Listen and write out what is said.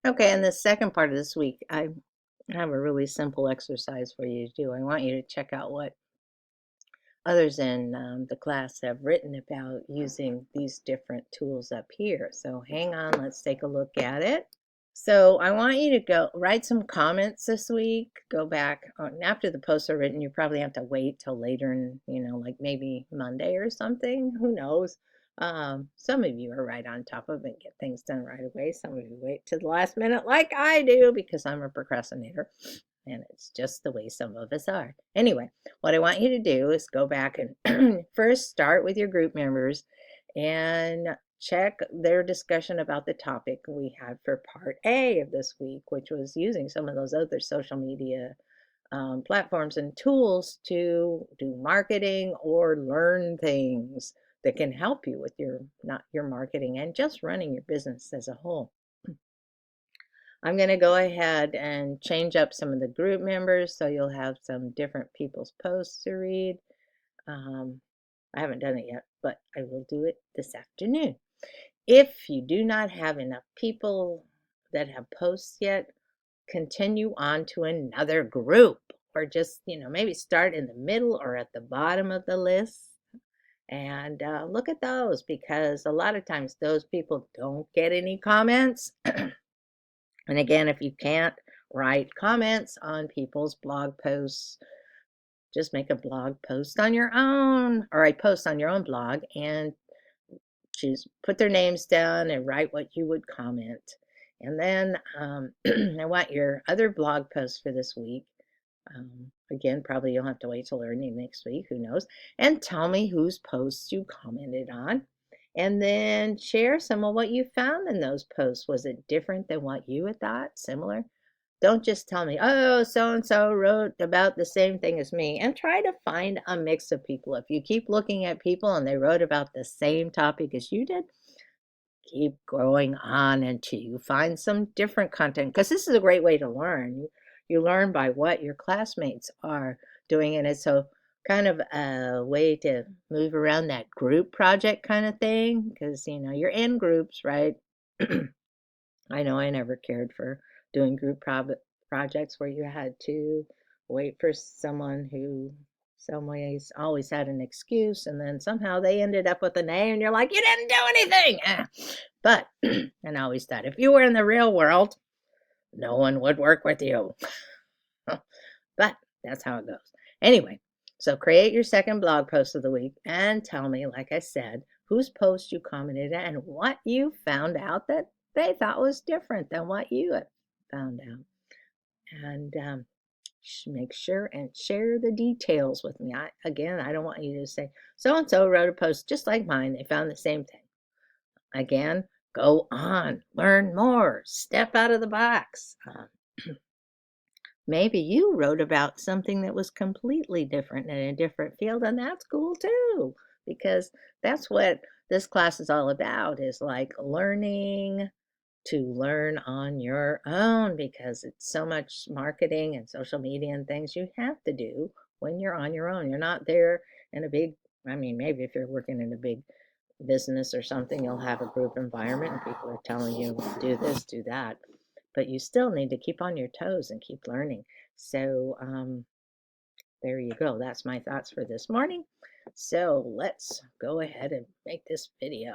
Okay, in the second part of this week, I have a really simple exercise for you to do. I want you to check out what others in the class have written about using these different tools up here. So hang on, let's take a look at it. So I want you to go write some comments this week. Go back after the posts are written. You probably have to wait till later, like maybe Monday or something. Who knows? Some of you are right on top of it, get things done right away. Some of you wait to the last minute, like I do, because I'm a procrastinator, and it's just the way some of us are. Anyway, what I want you to do is go back and first start with your group members and check their discussion about the topic we had for part A of this week, which was using some of those other social media platforms and tools to do marketing or learn things that can help you with your marketing and just running your business as a whole. I'm going to go ahead and change up some of the group members so you'll have some different people's posts to read. I haven't done it yet, but I will do it this afternoon. If you do not have enough people that have posts yet, continue on to another group, or just, maybe start in the middle or at the bottom of the list and look at those, because a lot of times those people don't get any comments. And again, if you can't write comments on people's blog posts, just make a blog post on your own, or a post on your own blog, and put their names down and write what you would comment. And then I want your other blog posts for this week. Again, probably you'll have to wait till early next week, who knows, and tell me whose posts you commented on. And then share some of what you found in those posts. Was it different than what you had thought? Similar? Don't just tell me, oh, so and so wrote about the same thing as me, and try to find a mix of people. If you keep looking at people and they wrote about the same topic as you did, keep going on until you find some different content, because this is a great way to learn. You learn by what your classmates are doing, and it's a kind of a way to move around that group project kind of thing, because you're in groups, right? I know I never cared for doing group projects where you had to wait for someone who some ways always had an excuse, and then somehow they ended up with an A and you're like, you didn't do anything. But and I always thought, if you were in the real world, no one would work with you. But that's how it goes. Anyway, so create your second blog post of the week and tell me, like I said, whose post you commented on and what you found out that they thought was different than what you had found out. And make sure and share the details with me. I don't want you to say, so and so wrote a post just like mine. They found the same thing. Again, go on, learn more, step out of the box. Maybe you wrote about something that was completely different in a different field, and that's cool too, because that's what this class is all about, is like learning to learn on your own, because it's so much marketing and social media and things you have to do when you're on your own. You're not there in a big, maybe if you're working in a big business or something, you'll have a group environment and people are telling you, do this, do that. But you still need to keep on your toes and keep learning. So there you go. That's my thoughts for this morning. So let's go ahead and make this video.